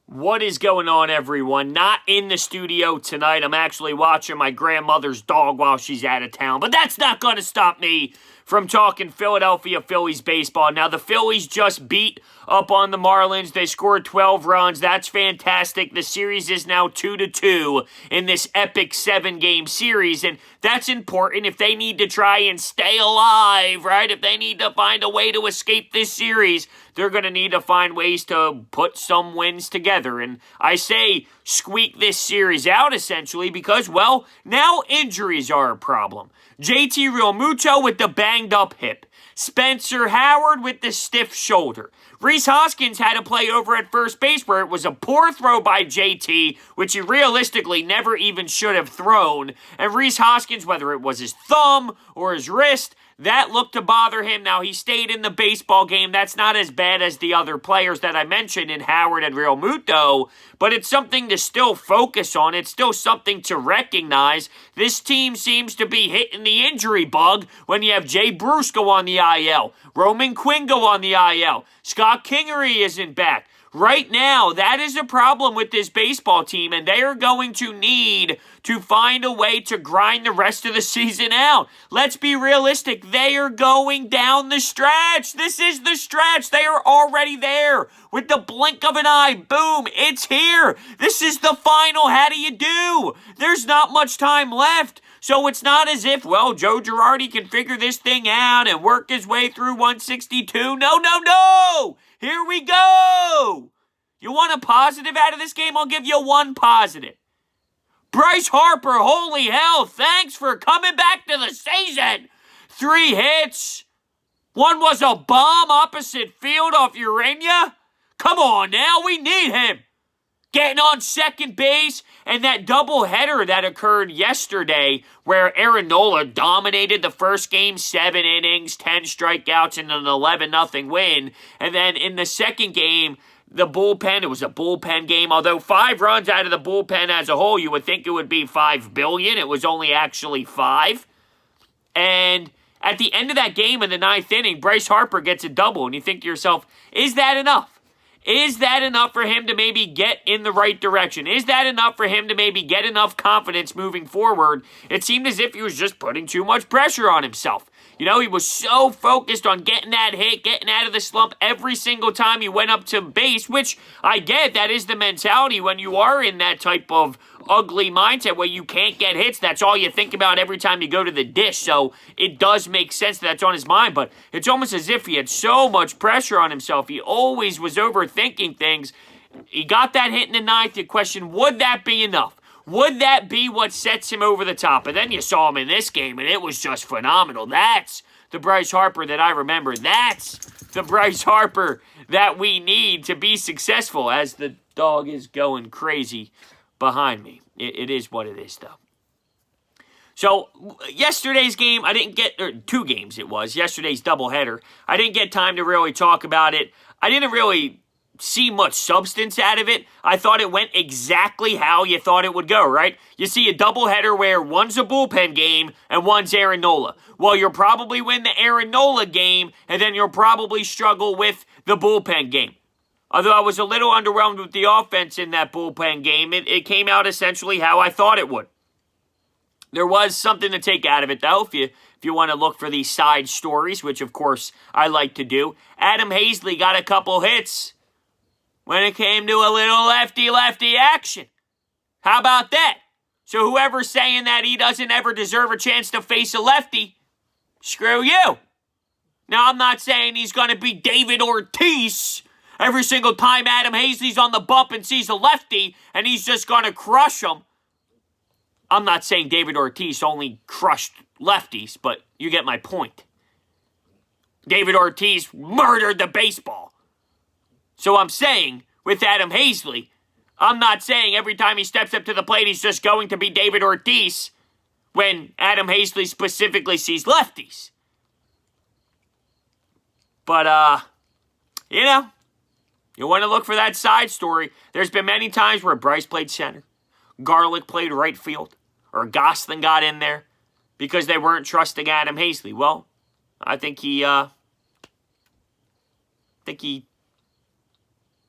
What is going on, everyone? Not in the studio tonight. I'm actually watching my grandmother's dog while she's out of town. But that's not going to stop me from talking Philadelphia Phillies baseball. Now, the Phillies just beat up on the Marlins. They scored 12 runs. That's fantastic. The series is now 2-2 in this epic 7-game series. And that's important if they need to try and stay alive, right? If they need to find a way to escape this series, they're going to need to find ways to put some wins together. And I say squeak this series out, essentially, because, well, now injuries are a problem. JT Realmuto with the banged-up hip. Spencer Howard with the stiff shoulder. Rhys Hoskins had to play over at first base where it was a poor throw by JT, which he realistically never even should have thrown. And Rhys Hoskins, whether it was his thumb or his wrist, that looked to bother him. Now, he stayed in the baseball game. That's not as bad as the other players that I mentioned in Howard and Realmuto, but it's something to still focus on. It's still something to recognize. This team seems to be hitting the injury bug when you have Jay Bruce go on the IL, Roman Quinn go on the IL, Scott Kingery isn't back. Right now, that is a problem with this baseball team, and they are going to need to find a way to grind the rest of the season out. Let's be realistic. They are going down the stretch. This is the stretch. They are already there. With the blink of an eye, boom, it's here. This is the final. How do you do? There's not much time left. So it's not as if, well, Joe Girardi can figure this thing out and work his way through 162. No. Here we go. You want a positive out of this game? I'll give you one positive. Bryce Harper, holy hell, thanks for coming back to the season. 3 hits. One was a bomb opposite field off Urania. Come on now, we need him. Getting on second base, and that doubleheader that occurred yesterday where Aaron Nola dominated the first game, 7 innings, 10 strikeouts, and an 11-0 win. And then in the second game, the bullpen, it was a bullpen game, although 5 runs out of the bullpen as a whole, you would think it would be $5 billion. It was only actually 5. And at the end of that game in the 9th inning, Bryce Harper gets a double, and you think to yourself, is that enough? Is that enough for him to maybe get in the right direction? Is that enough for him to maybe get enough confidence moving forward? It seemed as if he was just putting too much pressure on himself. You know, he was so focused on getting that hit, getting out of the slump every single time he went up to base, which I get, that is the mentality when you are in that type of ugly mindset where you can't get hits. That's all you think about every time you go to the dish. So it does make sense that's on his mind, but it's almost as if he had so much pressure on himself. He always was overthinking things. He got that hit in the 9th. You question, would that be enough? Would that be what sets him over the top? And then you saw him in this game, and it was just phenomenal. That's the Bryce Harper that I remember. That's the Bryce Harper that we need to be successful, as the dog is going crazy behind me. It is what it is, though. So, yesterday's game, I didn't get, or 2 games it was, yesterday's doubleheader. I didn't get time to really talk about it. I didn't really see much substance out of it. I thought it went exactly how you thought it would go, right? You see a doubleheader where one's a bullpen game and one's Aaron Nola. Well, you'll probably win the Aaron Nola game, and then you'll probably struggle with the bullpen game. Although I was a little underwhelmed with the offense in that bullpen game, it came out essentially how I thought it would. There was something to take out of it, though, if you want to look for these side stories, which, of course, I like to do. Adam Hazley got a couple hits when it came to a little lefty-lefty action. How about that? So whoever's saying that he doesn't ever deserve a chance to face a lefty, screw you. Now, I'm not saying he's going to be David Ortiz every single time Adam Hazley's on the bump and sees a lefty, and he's just going to crush him. I'm not saying David Ortiz only crushed lefties, but you get my point. David Ortiz murdered the baseball. So I'm saying, with Adam Hazley, I'm not saying every time he steps up to the plate he's just going to be David Ortiz when Adam Hazley specifically sees lefties. But, you know, you want to look for that side story. There's been many times where Bryce played center, Garlick played right field, or Gosselin got in there because they weren't trusting Adam Hazley. Well, I think he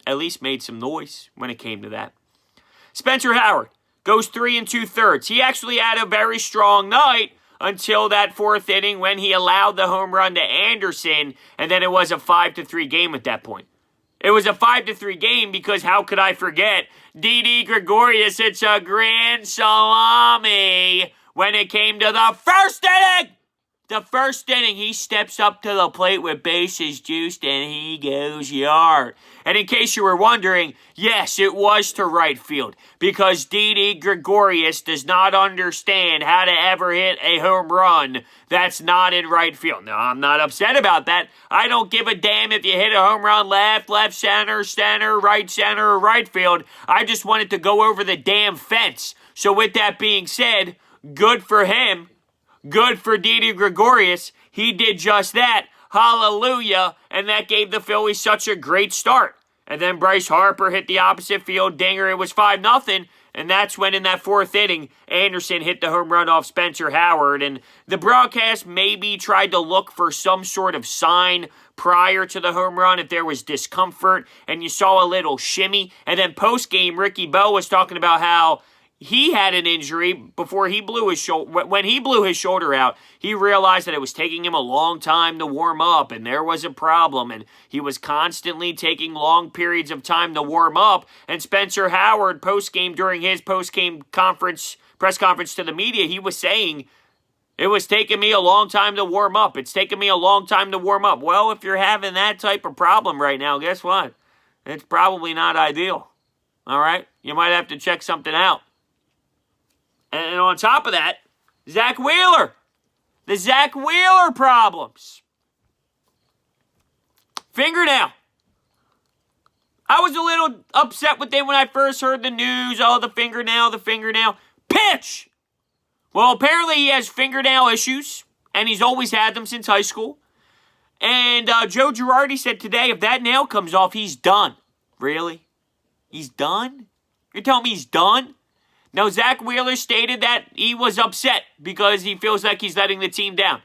at least made some noise when it came to that. Spencer Howard goes 3 2/3. He actually had a very strong night until that fourth inning when he allowed the home run to Anderson, and then it was a 5-3 game at that point. It was a 5-3 game because how could I forget? Didi Gregorius hits a grand salami when it came to the first inning. The first inning, he steps up to the plate with bases juiced and he goes yard. And in case you were wondering, yes, it was to right field because Didi Gregorius does not understand how to ever hit a home run that's not in right field. Now, I'm not upset about that. I don't give a damn if you hit a home run left center, or right field. I just wanted to go over the damn fence. So with that being said, good for him. Good for Didi Gregorius. He did just that. Hallelujah. And that gave the Phillies such a great start. And then Bryce Harper hit the opposite field dinger. It was 5-0. And that's when in that fourth inning, Anderson hit the home run off Spencer Howard. And the broadcast maybe tried to look for some sort of sign prior to the home run if there was discomfort. And you saw a little shimmy. And then post-game, Ricky Bo was talking about how he had an injury before he blew his shoulder. When he blew his shoulder out, he realized that it was taking him a long time to warm up, and there was a problem, and he was constantly taking long periods of time to warm up. And Spencer Howard, during his post-game press conference to the media, he was saying, it was taking me a long time to warm up. It's taking me a long time to warm up. Well, if you're having that type of problem right now, guess what? It's probably not ideal. All right? You might have to check something out. And on top of that, Zach Wheeler. The Zach Wheeler problems. Fingernail. I was a little upset with them when I first heard the news. Oh, the fingernail. Pitch! Well, apparently he has fingernail issues, and he's always had them since high school. And Joe Girardi said today, if that nail comes off, he's done. Really? He's done? You're telling me he's done? Now, Zach Wheeler stated that he was upset because he feels like he's letting the team down.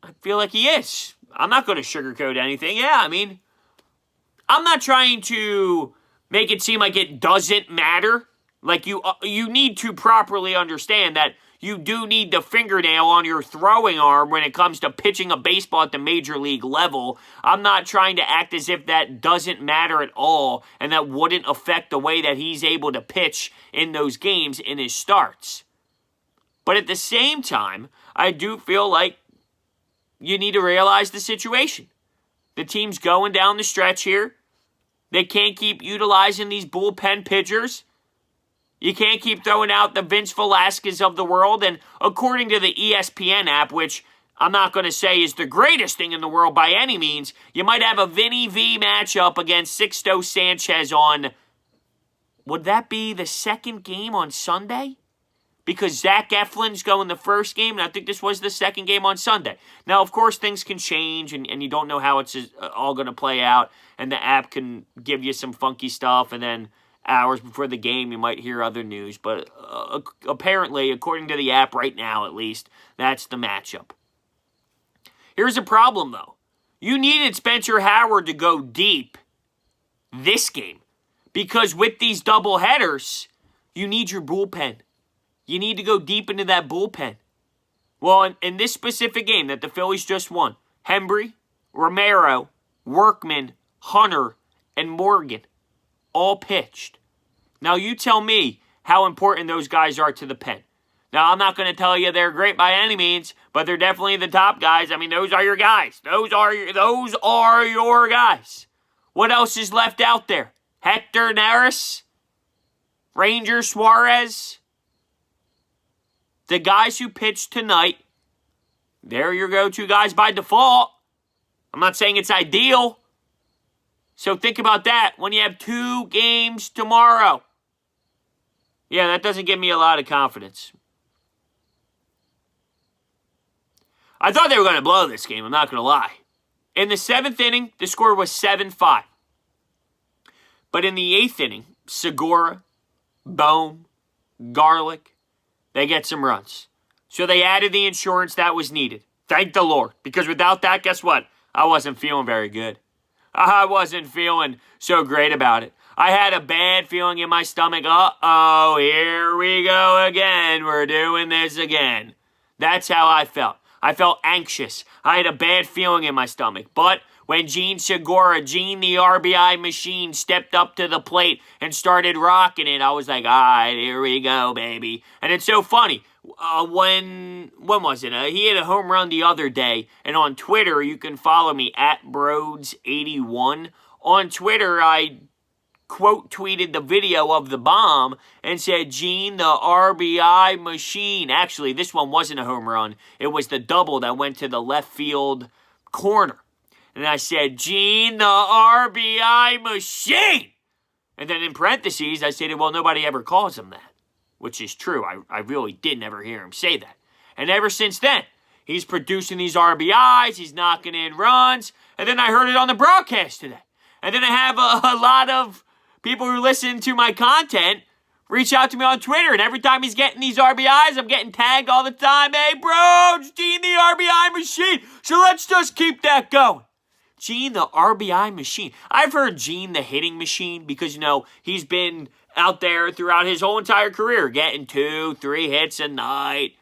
I feel like he is. I'm not going to sugarcoat anything. Yeah, I mean, I'm not trying to make it seem like it doesn't matter. Like you need to properly understand that you do need the fingernail on your throwing arm when it comes to pitching a baseball at the major league level. I'm not trying to act as if that doesn't matter at all and that wouldn't affect the way that he's able to pitch in those games in his starts. But at the same time, I do feel like you need to realize the situation. The team's going down the stretch here. They can't keep utilizing these bullpen pitchers. You can't keep throwing out the Vince Velasquez of the world. And according to the ESPN app, which I'm not going to say is the greatest thing in the world by any means, you might have a Vinny V matchup against Sixto Sanchez on, would that be the second game on Sunday? Because Zach Eflin's going the first game, and I think this was the second game on Sunday. Now, of course, things can change, and you don't know how it's all going to play out, and the app can give you some funky stuff, and then hours before the game, you might hear other news. But apparently, according to the app right now at least, that's the matchup. Here's a problem, though. You needed Spencer Howard to go deep this game. Because with these double headers, you need your bullpen. You need to go deep into that bullpen. Well, in this specific game that the Phillies just won, Hembree, Romero, Workman, Hunter, and Morgan all pitched. Now, you tell me how important those guys are to the pen. Now, I'm not going to tell you they're great by any means, but they're definitely the top guys. I mean, those are your guys. Those are your guys. What else is left out there? Hector Neris? Ranger Suarez? The guys who pitched tonight, they're your go-to guys by default. I'm not saying it's ideal. So think about that when you have 2 games tomorrow. Yeah, that doesn't give me a lot of confidence. I thought they were going to blow this game, I'm not going to lie. In the 7th inning, the score was 7-5. But in the 8th inning, Segura, Bohm, Garlick, they get some runs. So they added the insurance that was needed. Thank the Lord. Because without that, guess what? I wasn't feeling very good. I wasn't feeling so great about it. I had a bad feeling in my stomach. Uh-oh, here we go again. We're doing this again. That's how I felt. I felt anxious. I had a bad feeling in my stomach. But when Gene Segura, Gene the RBI machine, stepped up to the plate and started rocking it, I was like, all right, here we go, baby. And it's so funny. When was it? He hit a home run the other day. And on Twitter, you can follow me at Broads81. On Twitter, I quote tweeted the video of the bomb and said, Gene the RBI machine. Actually, this one wasn't a home run. It was the double that went to the left field corner. And I said, Gene the RBI machine. And then in parentheses, I stated, well, nobody ever calls him that. Which is true. I really did never hear him say that. And ever since then, he's producing these RBIs. He's knocking in runs. And then I heard it on the broadcast today. And then I have a lot of people who listen to my content reach out to me on Twitter. And every time he's getting these RBIs, I'm getting tagged all the time. Hey, bro, it's Gene the RBI machine. So let's just keep that going. Gene the RBI machine. I've heard Gene the hitting machine because, you know, he's been out there throughout his whole entire career, getting 2-3 hits a night,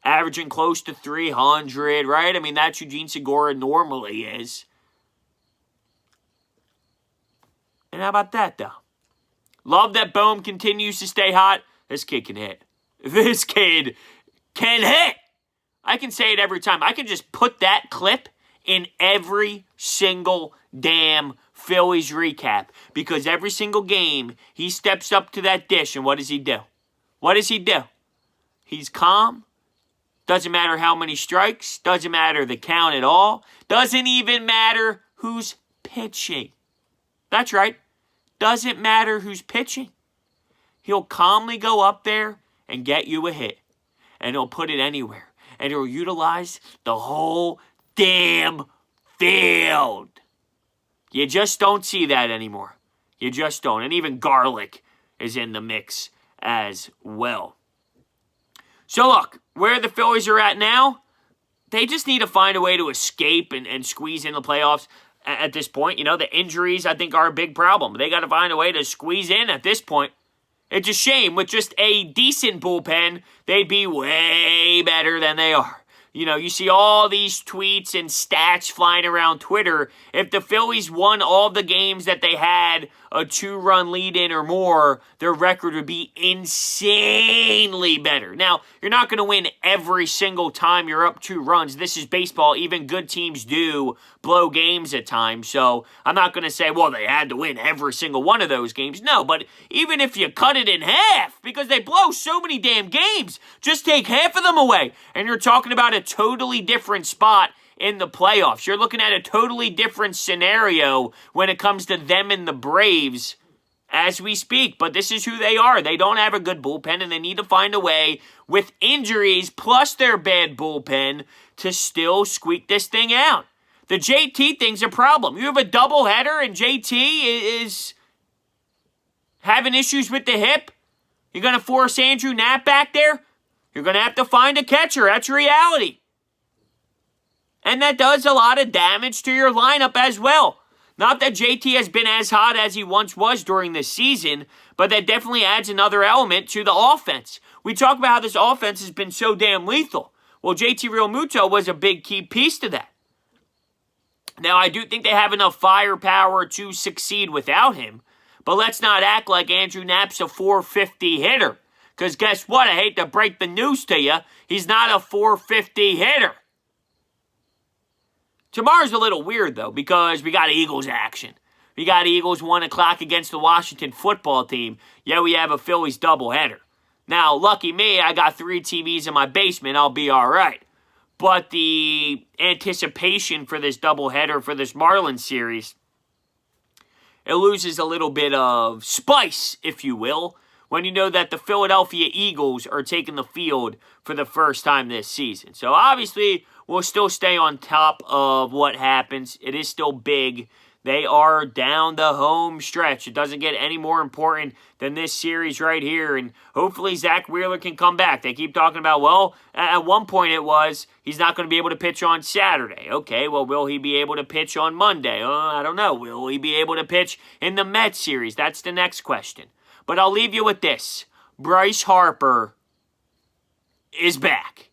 averaging close to 300, right? I mean, that's who Gene Segura normally is. And how about that, though? Love that Bohm continues to stay hot. This kid can hit. This kid can hit. I can say it every time. I can just put that clip in every single damn Phillies recap. Because every single game, he steps up to that dish, and what does he do? What does he do? He's calm. Doesn't matter how many strikes. Doesn't matter the count at all. Doesn't even matter who's pitching. That's right. Doesn't matter who's pitching. He'll calmly go up there and get you a hit. And he'll put it anywhere. And he'll utilize the whole damn field. You just don't see that anymore. You just don't. And even Garlic is in the mix as well. So look, where the Phillies are at now, they just need to find a way to escape and squeeze in the playoffs at this point. You know, the injuries, I think, are a big problem. They got to find a way to squeeze in at this point. It's a shame. With just a decent bullpen, they'd be way better than they are. You know, you see all these tweets and stats flying around Twitter. If the Phillies won all the games that they had a 2-run lead in or more, their record would be insanely better. Now, you're not going to win every single time you're up 2 runs. This is baseball. Even good teams do blow games at times. So I'm not going to say, well, they had to win every single one of those games. No, but even if you cut it in half, because they blow so many damn games, just take half of them away. And you're talking about a totally different spot in the playoffs. You're looking at a totally different scenario when it comes to them and the Braves as we speak. But this is who they are. They don't have a good bullpen, and they need to find a way with injuries plus their bad bullpen to still squeak this thing out. The JT thing's a problem. You have a doubleheader, and JT is having issues with the hip. You're going to force Andrew Knapp back there? You're going to have to find a catcher. That's reality. And that does a lot of damage to your lineup as well. Not that JT has been as hot as he once was during this season, but that definitely adds another element to the offense. We talk about how this offense has been so damn lethal. Well, JT Realmuto was a big key piece to that. Now, I do think they have enough firepower to succeed without him, but let's not act like Andrew Knapp's a 450 hitter. Because guess what? I hate to break the news to you. He's not a 450 hitter. Tomorrow's a little weird, though, because we got Eagles action. We got Eagles 1 o'clock against the Washington football team. Yeah, we have a Phillies doubleheader. Now, lucky me, I got 3 TVs in my basement. I'll be all right. But the anticipation for this doubleheader for this Marlins series, it loses a little bit of spice, if you will, when you know that the Philadelphia Eagles are taking the field for the first time this season. So obviously, we'll still stay on top of what happens. It is still big They are down the home stretch. It doesn't get any more important than this series right here. And hopefully Zach Wheeler can come back. They keep talking about, well, at one point it was he's not going to be able to pitch on Saturday. Okay, well, will he be able to pitch on Monday? I don't know. Will he be able to pitch in the Mets series? That's the next question. But I'll leave you with this. Bryce Harper is back.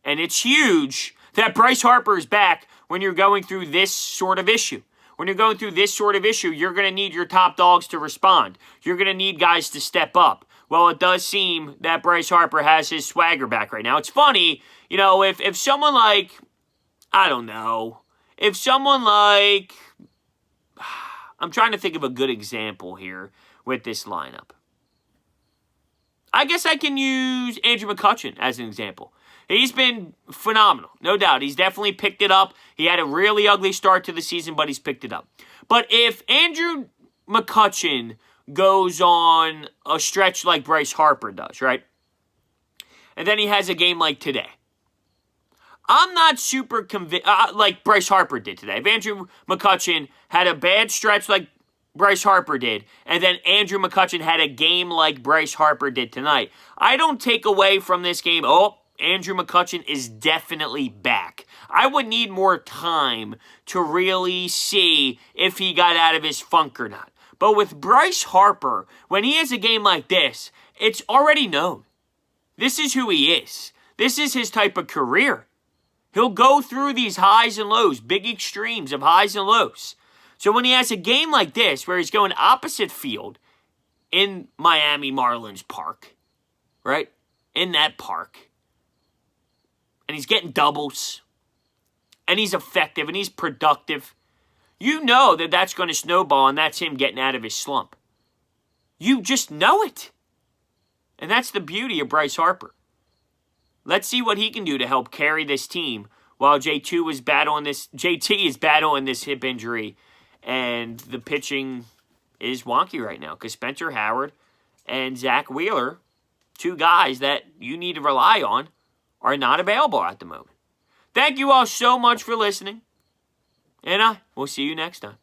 And it's huge that Bryce Harper is back when you're going through this sort of issue. When you're going through this sort of issue, you're going to need your top dogs to respond. You're going to need guys to step up. Well, it does seem that Bryce Harper has his swagger back right now. It's funny, if someone like, I don't know, if someone like, I'm trying to think of a good example here with this lineup. I guess I can use Andrew McCutchen as an example. He's been phenomenal, no doubt. He's definitely picked it up. He had a really ugly start to the season, but he's picked it up. But if Andrew McCutchen goes on a stretch like Bryce Harper does, right? And then he has a game like today. I'm not super convinced, like Bryce Harper did today. If Andrew McCutchen had a bad stretch like Bryce Harper did, and then Andrew McCutchen had a game like Bryce Harper did tonight, I don't take away from this game, Andrew McCutchen is definitely back. I would need more time to really see if he got out of his funk or not. But with Bryce Harper, when he has a game like this, it's already known. This is who he is. This is his type of career. He'll go through these highs and lows, big extremes of highs and lows. So when he has a game like this, where he's going opposite field in Miami Marlins Park, right? In that park. And he's getting doubles, and he's effective, and he's productive, you know that that's going to snowball, and that's him getting out of his slump. You just know it. And that's the beauty of Bryce Harper. Let's see what he can do to help carry this team while JT is battling this hip injury, and the pitching is wonky right now because Spencer Howard and Zach Wheeler, two guys that you need to rely on, are not available at the moment. Thank you all so much for listening, and I will see you next time.